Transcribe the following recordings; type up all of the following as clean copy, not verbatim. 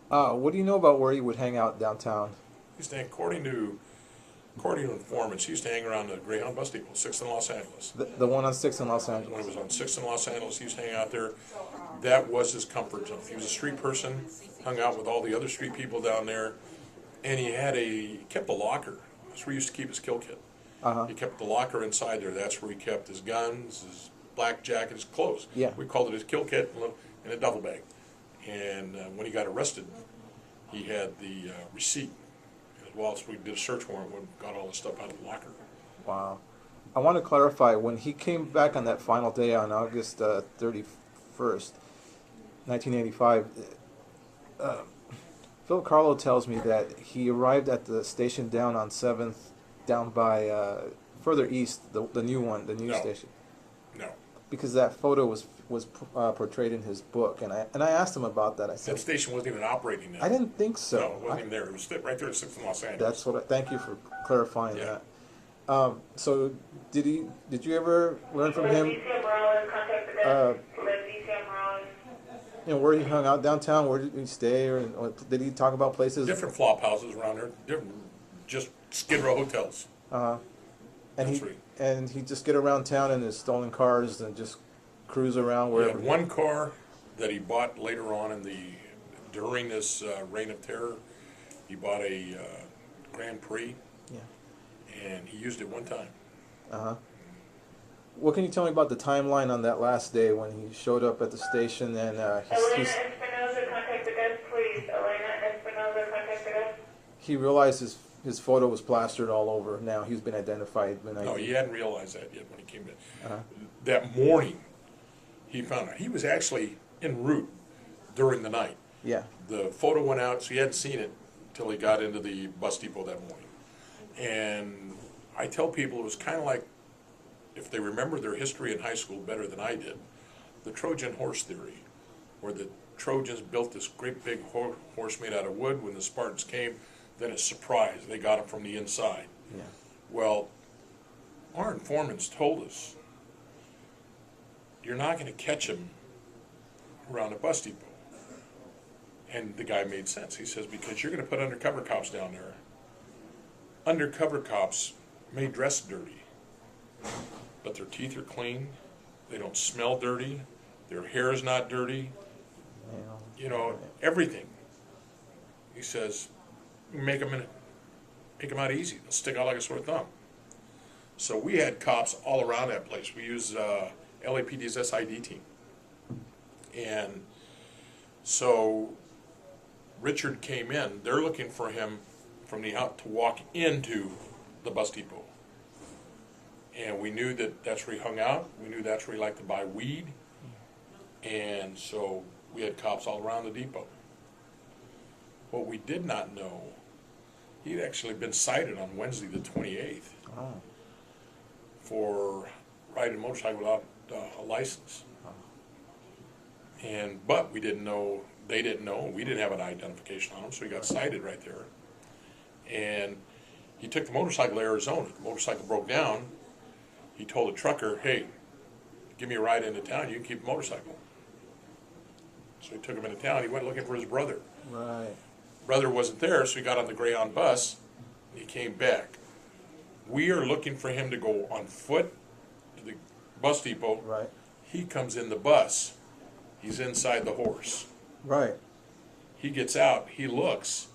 What do you know about where he would hang out downtown? He used to, according to informants, he used to hang around the Greyhound bus depot, 6th in Los Angeles. The one on 6th in Los When Angeles. he was on 6th in Los Angeles, he used to hang out there. That was his comfort zone. He was a street person, hung out with all the other street people down there, and he kept a locker. That's where he used to keep his kill kit. Uh-huh. He kept the locker inside there. That's where he kept his guns, his black jacket, his clothes. Yeah. We called it his kill kit in a duffel bag. And when he got arrested, he had the receipt as well. So we did a search warrant and got all the stuff out of the locker. Wow. I want to clarify, when he came back on that final day on August 31st, 1985, uh, Phil Carlo tells me that he arrived at the station down on 7th, down by further east, the new one, the new No. station, No. because that photo was portrayed in his book, and I asked him about that. I That said, station wasn't even operating then. I didn't think so. No, it wasn't even there. It was right there at 6th in Los Angeles. That's what. Thank you for clarifying Yeah. that. So did you ever learn from him? Uh, where he hung out downtown? Where did he stay, or did he talk about places? Different flop houses around there. Different, just Skid Row hotels. Uh, and That's he right. and he just get around town in his stolen cars and just cruise around He wherever. had one car that he bought later on during this reign of terror. He bought a Grand Prix, Yeah. and he used it one time. Uh huh. What can you tell me about the timeline on that last day when he showed up at the station and Elena Espinoza, contact the desk, please. Elena Espinoza, contact the desk. he realized his photo was plastered all over. Now he's been identified. No, he hadn't realized that yet when he came in. Uh-huh. That morning, he found out. He was actually en route during the night. Yeah. The photo went out, so he hadn't seen it until he got into the bus depot that morning. And I tell people it was kind of like, if they remember their history in high school better than I did, the Trojan horse theory, where the Trojans built this great big horse made out of wood. When the Spartans came, then a surprise, they got him from the inside. Yeah. Well, our informants told us, you're not going to catch him around a bus depot. And the guy made sense. He says, because you're going to put undercover cops down there. Undercover cops may dress dirty, but their teeth are clean, they don't smell dirty, their hair is not dirty, you know, everything. He says, make them out easy. They'll stick out like a sore thumb. So we had cops all around that place. We used LAPD's SID team. And so Richard came in. They're looking for him from the out to walk into the bus depot. And we knew that that's where he hung out. We knew that's where he liked to buy weed. And so we had cops all around the depot. What we did not know, he'd actually been cited on Wednesday the 28th Oh. for riding a motorcycle without a license. But we didn't know, they didn't know, we didn't have an identification on him, so he got cited right there. And he took the motorcycle to Arizona. The motorcycle broke down. He told the trucker, hey, give me a ride into town, you can keep the motorcycle. So he took him into town. He went looking for his brother. Right. Brother wasn't there, so he got on the Greyhound bus. He came back. We are looking for him to go on foot to the bus depot. Right. He comes in the bus. He's inside the horse. Right. He gets out. He looks.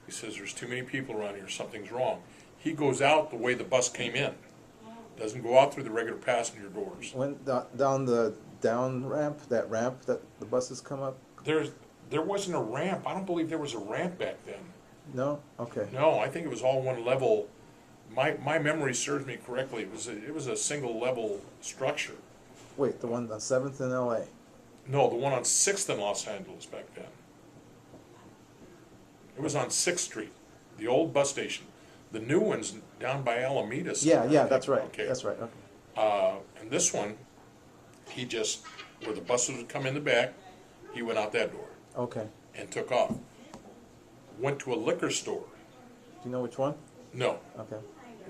He says, there's too many people around here. Something's wrong. He goes out the way the bus came in. Doesn't go out through the regular passenger doors. Went down the down ramp, that ramp that the buses come up. There wasn't a ramp. I don't believe there was a ramp back then. No. Okay. No, I think it was all one level. My memory serves me correctly. It was a single level structure. Wait, the one on 7th in L.A. No, the one on 6th in Los Angeles back then. It was on 6th Street, the old bus station. The new one's down by Alameda. Yeah, that's right. Okay. That's right. Okay. And this one, where the buses would come in the back, he went out that door Okay. and took off. Went to a liquor store. Do you know which one? No, Okay.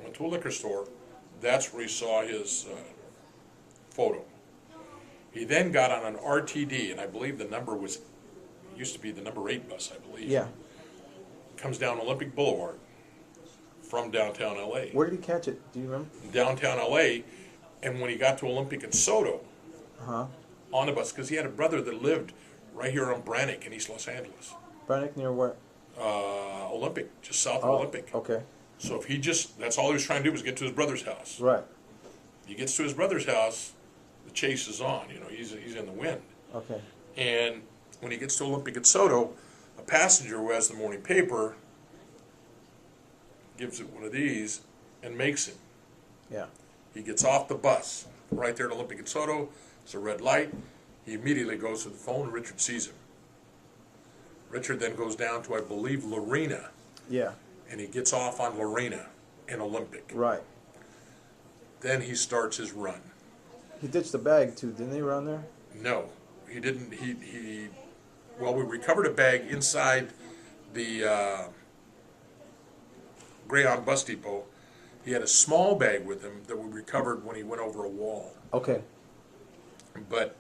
went to a liquor store. That's where he saw his photo. He then got on an RTD, and I believe the number was used to be the number 8 bus, I believe. Yeah. Comes down Olympic Boulevard from downtown LA. Where did he catch it? Do you remember? Downtown LA, and when he got to Olympic and Soto, Uh-huh. on the bus, because he had a brother that lived right here on Brannick in East Los Angeles. Brannick near where? Olympic, just south of Oh, Olympic. okay. So if he just, that's all he was trying to do was get to his brother's house. Right. He gets to his brother's house, the chase is on, you know, he's in the wind. Okay. And when he gets to Olympic at Soto, a passenger who has the morning paper gives it one of these and makes him. Yeah. He gets off the bus right there at Olympic at Soto. It's a red light. He immediately goes to the phone. Richard sees him. Richard then goes down to, I believe, Lorena, Yeah. and he gets off on Lorena in Olympic. Right. Then he starts his run. He ditched the bag too, didn't he, around there? No, he didn't. Well, we recovered a bag inside the Greyhound bus depot. He had a small bag with him that we recovered when he went over a wall. Okay. But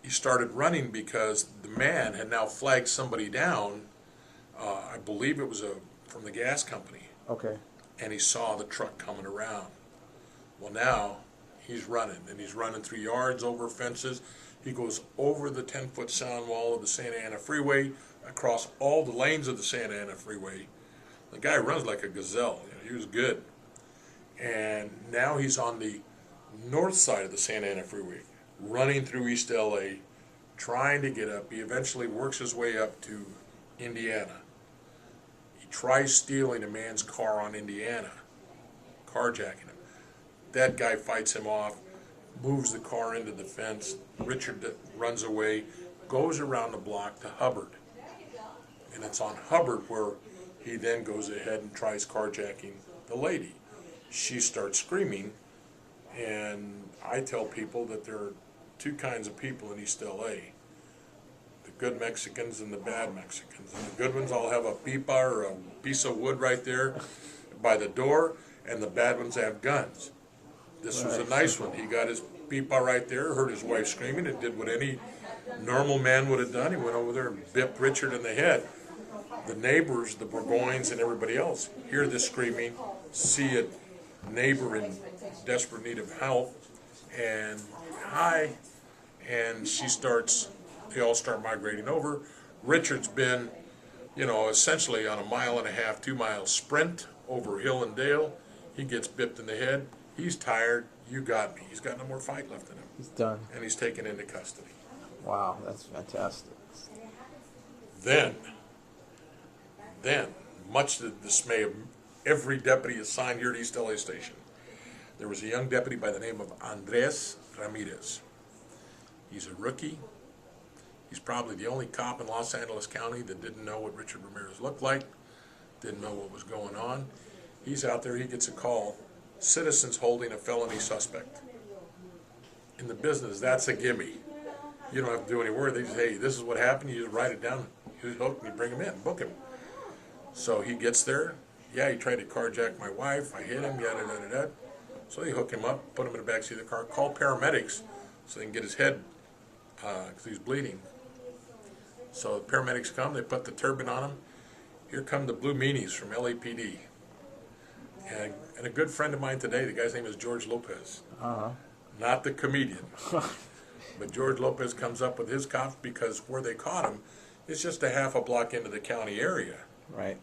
he started running because the man had now flagged somebody down. I believe it was from the gas company, Okay. and he saw the truck coming around. Well, now he's running, and he's running through yards, over fences. He goes over the 10-foot sound wall of the Santa Ana Freeway, across all the lanes of the Santa Ana Freeway. The guy runs like a gazelle. You know, he was good. And now he's on the north side of the Santa Ana Freeway, running through East LA, trying to get up. He eventually works his way up to Indiana. He tries stealing a man's car on Indiana, carjacking him. That guy fights him off, moves the car into the fence. Richard runs away, goes around the block to Hubbard. And it's on Hubbard where he then goes ahead and tries carjacking the lady. She starts screaming, and I tell people that there are two kinds of people in East LA. The good Mexicans and the bad Mexicans. And the good ones all have a pipa or a piece of wood right there by the door, and the bad ones have guns. This was a nice one. He got his pipa right there, heard his wife screaming, and did what any normal man would have done. He went over there and bipped Richard in the head. The neighbors, the Burgoynes and everybody else, hear this screaming, see a neighbor in desperate need of help, and hi, and they all start migrating over. Richard's been, essentially on a 1.5 2-mile sprint over hill and dale. He gets bipped in the head. He's tired. You got me. He's got no more fight left in him. He's done. And he's taken into custody. Wow, that's fantastic. Then, much to the dismay of every deputy assigned here at East LA Station, there was a young deputy by the name of Andres Ramirez. He's a rookie. He's probably the only cop in Los Angeles County that didn't know what Richard Ramirez looked like, didn't know what was going on. He's out there, he gets a call, citizens holding a felony suspect. In the business, that's a gimme. You don't have to do any work. They just, hey, this is what happened. You just write it down. You hook and you bring him in, book him. So he gets there. Yeah, he tried to carjack my wife. I hit him, yada, yada, yada. So they hook him up, put him in the backseat of the car, call paramedics so they can get his head, because he's bleeding. So the paramedics come, they put the turban on him. Here come the Blue Meanies from LAPD. And a good friend of mine today, the guy's name is George Lopez. Uh-huh. Not the comedian. But George Lopez comes up with his cops because where they caught him is just a half a block into the county area. Right.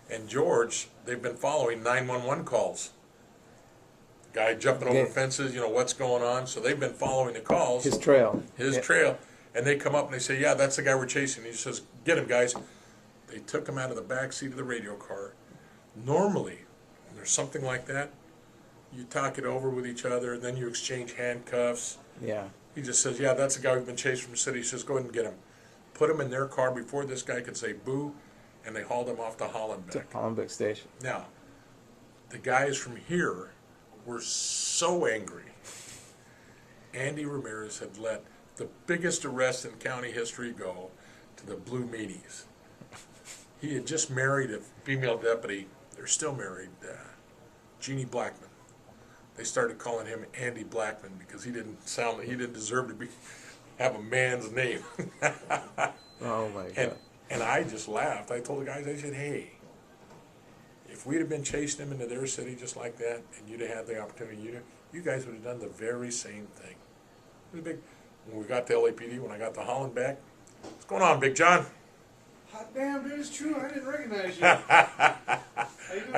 And George, they've been following 911 calls. Guy jumping over fences, what's going on. So they've been following the calls. His trail. Trail. And they come up and they say, yeah, that's the guy we're chasing. He says, get him, guys. They took him out of the back seat of the radio car. Normally, when there's something like that, you talk it over with each other, and then you exchange handcuffs. Yeah. He just says, yeah, that's the guy we've been chasing from the city. He says, go ahead and get him. Put him in their car before this guy could say boo, and they hauled him off to Hollenbeck. Hollenbeck Station. Now, the guys from here were so angry. Andy Ramirez had let the biggest arrest in county history go to the Blue Meanies. He had just married a female deputy. They're still married, Jeannie Blackman. They started calling him Andy Blackman because he didn't deserve to have a man's name. Oh my And God. and I just laughed. I told the guys, I said, hey, if we'd have been chasing them into their city just like that, and you'd have had the opportunity, you guys would have done the very same thing. It was big. When we got to LAPD, when I got to Holland back, what's going on, Big John? Hot damn, dude, it's true. I didn't recognize you. How you doing?